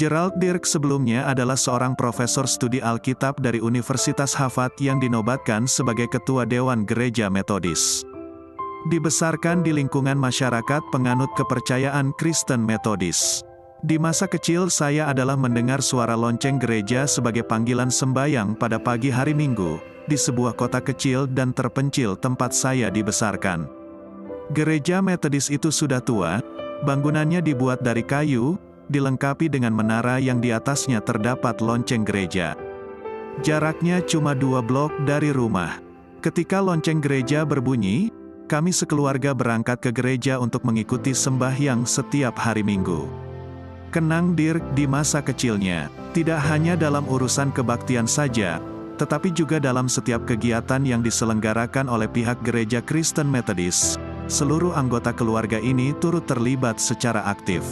Gerald Dirk sebelumnya adalah seorang profesor studi Alkitab dari Universitas Harvard yang dinobatkan sebagai ketua Dewan Gereja Metodis. Dibesarkan di lingkungan masyarakat penganut kepercayaan Kristen Metodis. Di masa kecil saya adalah mendengar suara lonceng gereja sebagai panggilan sembahyang pada pagi hari Minggu, di sebuah kota kecil dan terpencil tempat saya dibesarkan. Gereja Metodis itu sudah tua, bangunannya dibuat dari kayu, dilengkapi dengan menara yang di atasnya terdapat lonceng gereja. Jaraknya cuma 2 blok dari rumah. Ketika lonceng gereja berbunyi, kami sekeluarga berangkat ke gereja untuk mengikuti sembahyang setiap hari Minggu. Kenang Dirk di masa kecilnya, tidak hanya dalam urusan kebaktian saja, tetapi juga dalam setiap kegiatan yang diselenggarakan oleh pihak gereja Kristen Metodis. Seluruh anggota keluarga ini turut terlibat secara aktif.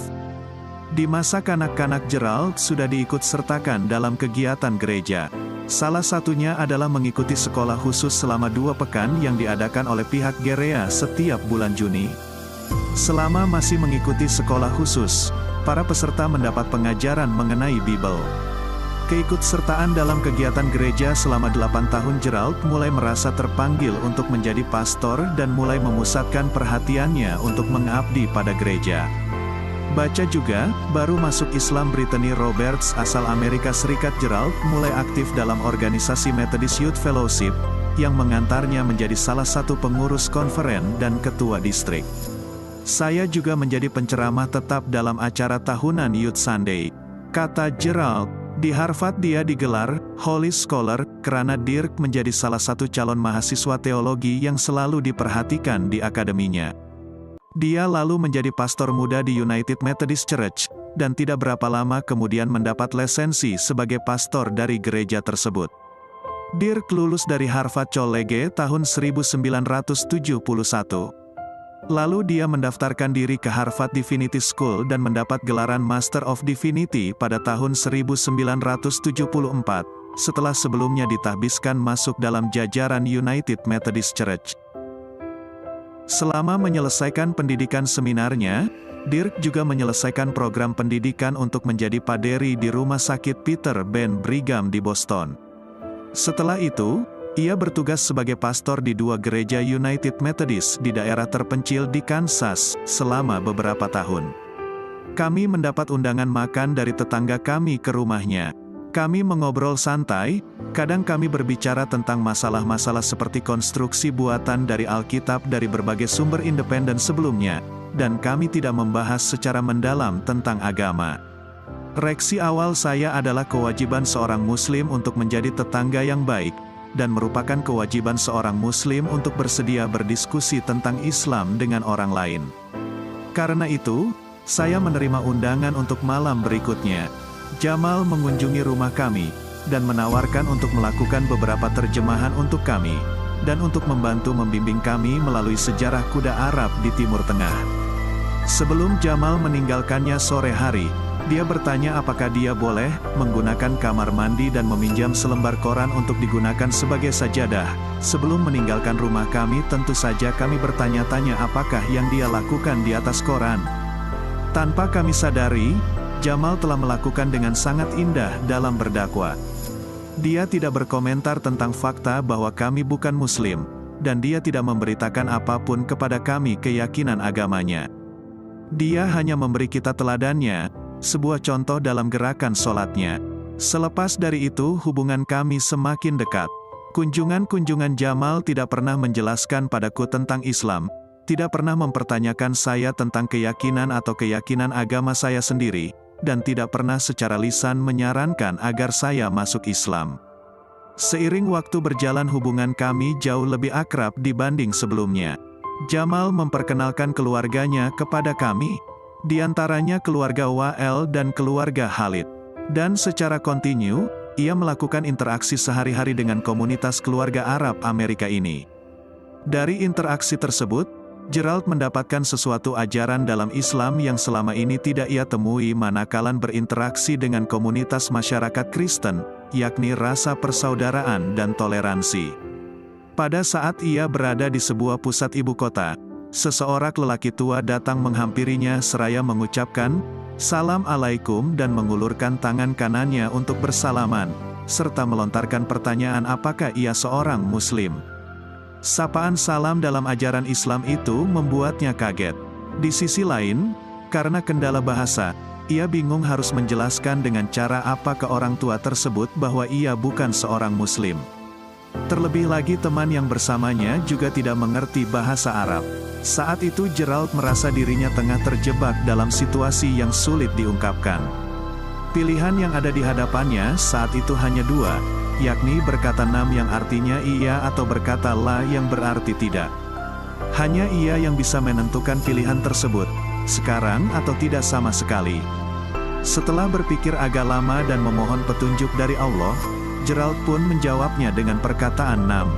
Di masa kanak-kanak Gerald sudah diikut sertakan dalam kegiatan gereja. Salah satunya adalah mengikuti sekolah khusus selama 2 pekan yang diadakan oleh pihak gereja setiap bulan Juni. Selama masih mengikuti sekolah khusus, para peserta mendapat pengajaran mengenai Bible. Keikutsertaan dalam kegiatan gereja selama 8 tahun Gerald mulai merasa terpanggil untuk menjadi pastor dan mulai memusatkan perhatiannya untuk mengabdi pada gereja. Baca juga, baru masuk Islam Brittany Roberts asal Amerika Serikat Gerald mulai aktif dalam organisasi Methodist Youth Fellowship, yang mengantarnya menjadi salah satu pengurus konferen dan ketua distrik. Saya juga menjadi penceramah tetap dalam acara tahunan Youth Sunday. Kata Gerald, di Harvard dia digelar Holy Scholar, karena Dirk menjadi salah satu calon mahasiswa teologi yang selalu diperhatikan di akademinya. Dia lalu menjadi pastor muda di United Methodist Church, dan tidak berapa lama kemudian mendapat lisensi sebagai pastor dari gereja tersebut. Dirk lulus dari Harvard College tahun 1971. Lalu dia mendaftarkan diri ke Harvard Divinity School dan mendapat gelaran Master of Divinity pada tahun 1974, setelah sebelumnya ditahbiskan masuk dalam jajaran United Methodist Church. Selama menyelesaikan pendidikan seminarnya, Dirk juga menyelesaikan program pendidikan untuk menjadi paderi di Rumah Sakit Peter Ben Brigham di Boston. Setelah itu, ia bertugas sebagai pastor di 2 gereja United Methodist di daerah terpencil di Kansas selama beberapa tahun. Kami mendapat undangan makan dari tetangga kami ke rumahnya. Kami mengobrol santai, kadang kami berbicara tentang masalah-masalah seperti konstruksi buatan dari Alkitab dari berbagai sumber independen sebelumnya, dan kami tidak membahas secara mendalam tentang agama. Reaksi awal saya adalah kewajiban seorang Muslim untuk menjadi tetangga yang baik, dan merupakan kewajiban seorang Muslim untuk bersedia berdiskusi tentang Islam dengan orang lain. Karena itu, saya menerima undangan untuk malam berikutnya. Jamal mengunjungi rumah kami, dan menawarkan untuk melakukan beberapa terjemahan untuk kami, dan untuk membantu membimbing kami melalui sejarah kuda Arab di Timur Tengah. Sebelum Jamal meninggalkannya sore hari, dia bertanya apakah dia boleh menggunakan kamar mandi dan meminjam selembar koran untuk digunakan sebagai sajadah. Sebelum meninggalkan rumah kami, tentu saja kami bertanya-tanya apakah yang dia lakukan di atas koran. Tanpa kami sadari, Jamal telah melakukan dengan sangat indah dalam berdakwah. Dia tidak berkomentar tentang fakta bahwa kami bukan Muslim, dan dia tidak memberitakan apapun kepada kami keyakinan agamanya. Dia hanya memberi kita teladannya, sebuah contoh dalam gerakan sholatnya. Selepas dari itu hubungan kami semakin dekat. Kunjungan-kunjungan Jamal tidak pernah menjelaskan padaku tentang Islam, tidak pernah mempertanyakan saya tentang keyakinan atau keyakinan agama saya sendiri, dan tidak pernah secara lisan menyarankan agar saya masuk Islam. Seiring waktu berjalan hubungan kami jauh lebih akrab dibanding sebelumnya. Jamal memperkenalkan keluarganya kepada kami, di antaranya keluarga Wael dan keluarga Khalid. Dan secara kontinu, ia melakukan interaksi sehari-hari dengan komunitas keluarga Arab Amerika ini. Dari interaksi tersebut, Gerald mendapatkan sesuatu ajaran dalam Islam yang selama ini tidak ia temui manakala berinteraksi dengan komunitas masyarakat Kristen, yakni rasa persaudaraan dan toleransi. Pada saat ia berada di sebuah pusat ibu kota, seseorang lelaki tua datang menghampirinya seraya mengucapkan, "Salam alaikum," dan mengulurkan tangan kanannya untuk bersalaman, serta melontarkan pertanyaan apakah ia seorang muslim. Sapaan salam dalam ajaran Islam itu membuatnya kaget. Di sisi lain, karena kendala bahasa, ia bingung harus menjelaskan dengan cara apa ke orang tua tersebut bahwa ia bukan seorang muslim. Terlebih lagi teman yang bersamanya juga tidak mengerti bahasa Arab. Saat itu Gerald merasa dirinya tengah terjebak dalam situasi yang sulit diungkapkan. Pilihan yang ada di hadapannya saat itu hanya dua, yakni berkata nam yang artinya iya atau berkata la yang berarti tidak. Hanya ia yang bisa menentukan pilihan tersebut, sekarang atau tidak sama sekali. Setelah berpikir agak lama dan memohon petunjuk dari Allah, Gerald pun menjawabnya dengan perkataan nam.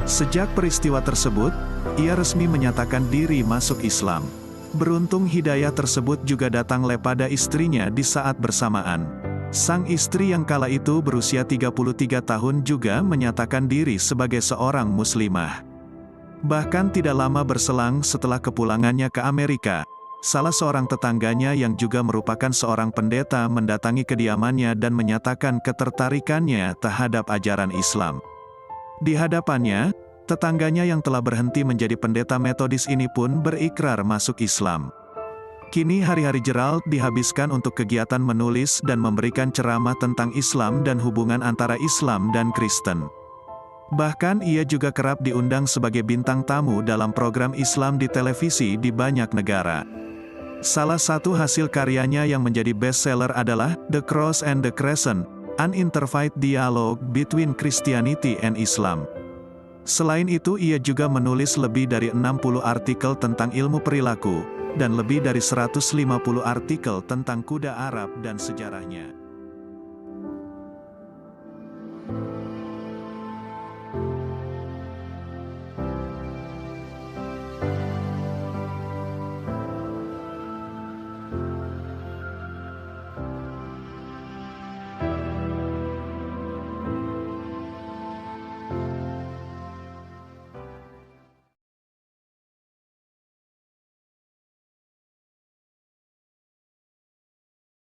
Sejak peristiwa tersebut, ia resmi menyatakan diri masuk Islam. Beruntung hidayah tersebut juga datang pada istrinya di saat bersamaan. Sang istri yang kala itu berusia 33 tahun juga menyatakan diri sebagai seorang muslimah. Bahkan tidak lama berselang setelah kepulangannya ke Amerika, salah seorang tetangganya yang juga merupakan seorang pendeta mendatangi kediamannya dan menyatakan ketertarikannya terhadap ajaran Islam. Di hadapannya, tetangganya yang telah berhenti menjadi pendeta Metodis ini pun berikrar masuk Islam. Kini hari-hari Gerald dihabiskan untuk kegiatan menulis dan memberikan ceramah tentang Islam dan hubungan antara Islam dan Kristen. Bahkan ia juga kerap diundang sebagai bintang tamu dalam program Islam di televisi di banyak negara. Salah satu hasil karyanya yang menjadi bestseller adalah The Cross and the Crescent, An Interfaith Dialogue Between Christianity and Islam. Selain itu ia juga menulis lebih dari 60 artikel tentang ilmu perilaku, dan lebih dari 150 artikel tentang kuda Arab dan sejarahnya.